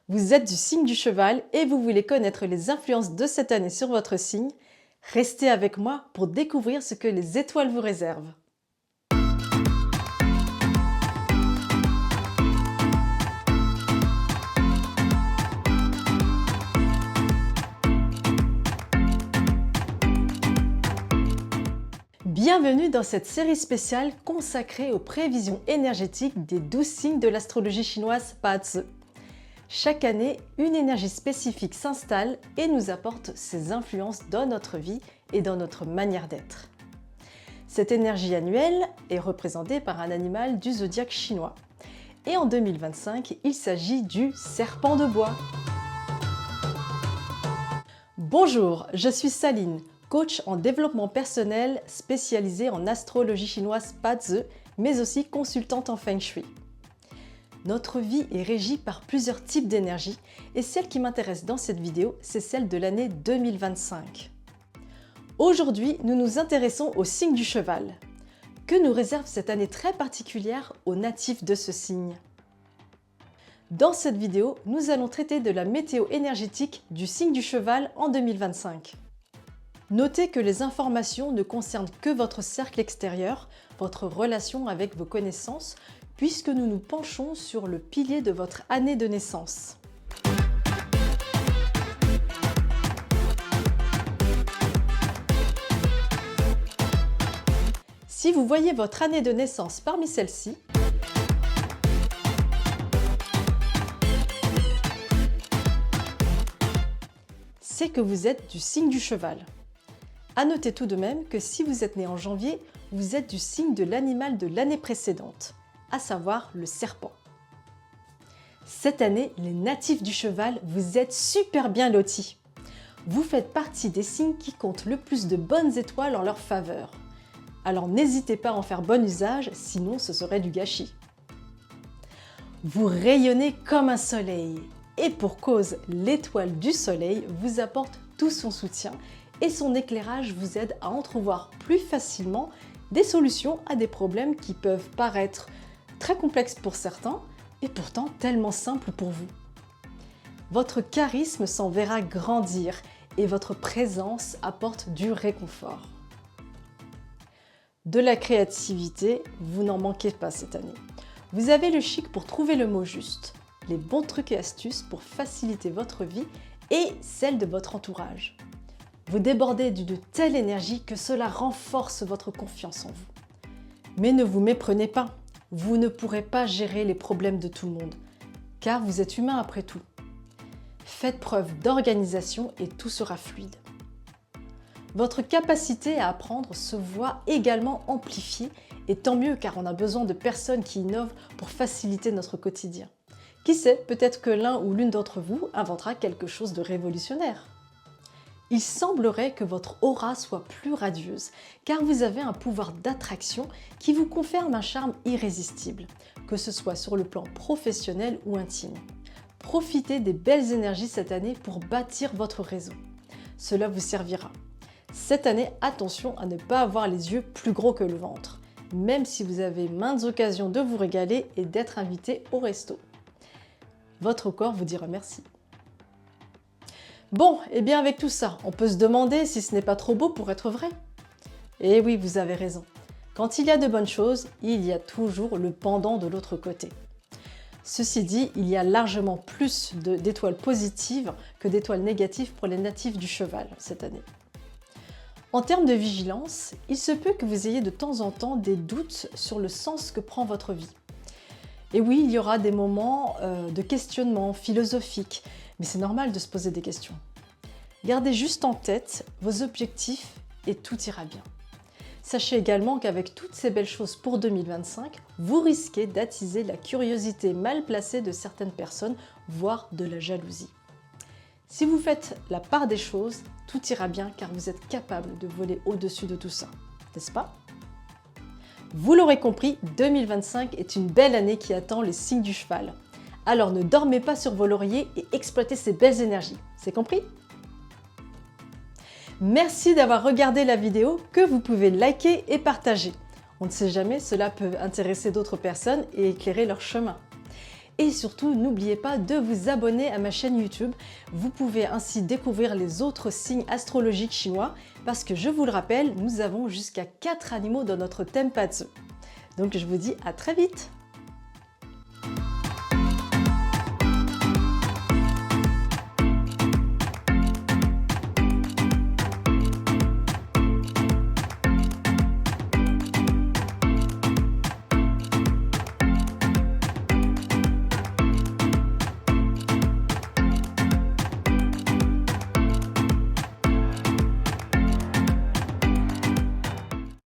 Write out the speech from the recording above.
Vous êtes du signe du cheval et vous voulez connaître les influences de cette année sur votre signe? Restez avec moi pour découvrir ce que les étoiles vous réservent. Bienvenue dans cette série spéciale consacrée aux prévisions énergétiques des 12 signes de l'astrologie chinoise Bazi. Chaque année, une énergie spécifique s'installe et nous apporte ses influences dans notre vie et dans notre manière d'être. Cette énergie annuelle est représentée par un animal du zodiaque chinois. Et en 2025, il s'agit du serpent de bois. Bonjour, je suis Saline, coach en développement personnel spécialisée en astrologie chinoise Bazi, mais aussi consultante en Feng Shui. Notre vie est régie par plusieurs types d'énergie et celle qui m'intéresse dans cette vidéo, c'est celle de l'année 2025. Aujourd'hui, nous nous intéressons au signe du cheval. Que nous réserve cette année très particulière aux natifs de ce signe? Dans cette vidéo, nous allons traiter de la météo énergétique du signe du cheval en 2025. Notez que les informations ne concernent que votre cercle extérieur, votre relation avec vos connaissances, puisque nous nous penchons sur le pilier de votre année de naissance. Si vous voyez votre année de naissance parmi celles-ci, c'est que vous êtes du signe du cheval. À noter tout de même que si vous êtes né en janvier, vous êtes du signe de l'animal de l'année précédente, à savoir le serpent. Cette année, les natifs du cheval, vous êtes super bien lotis. Vous faites partie des signes qui comptent le plus de bonnes étoiles en leur faveur. Alors n'hésitez pas à en faire bon usage, sinon ce serait du gâchis. Vous rayonnez comme un soleil. Et pour cause, l'étoile du soleil vous apporte tout son soutien et son éclairage vous aide à entrevoir plus facilement des solutions à des problèmes qui peuvent paraître très complexes pour certains et pourtant tellement simples pour vous. Votre charisme s'en verra grandir et votre présence apporte du réconfort. De la créativité, vous n'en manquez pas cette année. Vous avez le chic pour trouver le mot juste, les bons trucs et astuces pour faciliter votre vie et celle de votre entourage. Vous débordez d'une telle énergie que cela renforce votre confiance en vous. Mais ne vous méprenez pas, vous ne pourrez pas gérer les problèmes de tout le monde, car vous êtes humain après tout. Faites preuve d'organisation et tout sera fluide. Votre capacité à apprendre se voit également amplifiée, et tant mieux car on a besoin de personnes qui innovent pour faciliter notre quotidien. Qui sait, peut-être que l'un ou l'une d'entre vous inventera quelque chose de révolutionnaire. Il semblerait que votre aura soit plus radieuse, car vous avez un pouvoir d'attraction qui vous confère un charme irrésistible, que ce soit sur le plan professionnel ou intime. Profitez des belles énergies cette année pour bâtir votre réseau. Cela vous servira. Cette année, attention à ne pas avoir les yeux plus gros que le ventre, même si vous avez maintes occasions de vous régaler et d'être invité au resto. Votre corps vous dira merci. Bon, et bien avec tout ça, on peut se demander si ce n'est pas trop beau pour être vrai. Et oui, vous avez raison. Quand il y a de bonnes choses, il y a toujours le pendant de l'autre côté. Ceci dit, il y a largement plus d'étoiles positives que d'étoiles négatives pour les natifs du cheval cette année. En termes de vigilance, il se peut que vous ayez de temps en temps des doutes sur le sens que prend votre vie. Et oui, il y aura des moments de questionnement philosophique, mais c'est normal de se poser des questions. Gardez juste en tête vos objectifs et tout ira bien. Sachez également qu'avec toutes ces belles choses pour 2025, vous risquez d'attiser la curiosité mal placée de certaines personnes, voire de la jalousie. Si vous faites la part des choses, tout ira bien car vous êtes capable de voler au-dessus de tout ça, n'est-ce pas? Vous l'aurez compris, 2025 est une belle année qui attend les signes du cheval. Alors ne dormez pas sur vos lauriers et exploitez ces belles énergies. C'est compris? Merci d'avoir regardé la vidéo que vous pouvez liker et partager. On ne sait jamais, cela peut intéresser d'autres personnes et éclairer leur chemin. Et surtout, n'oubliez pas de vous abonner à ma chaîne YouTube. Vous pouvez ainsi découvrir les autres signes astrologiques chinois parce que je vous le rappelle, nous avons jusqu'à 4 animaux dans notre Tenpatsu. Donc je vous dis à très vite!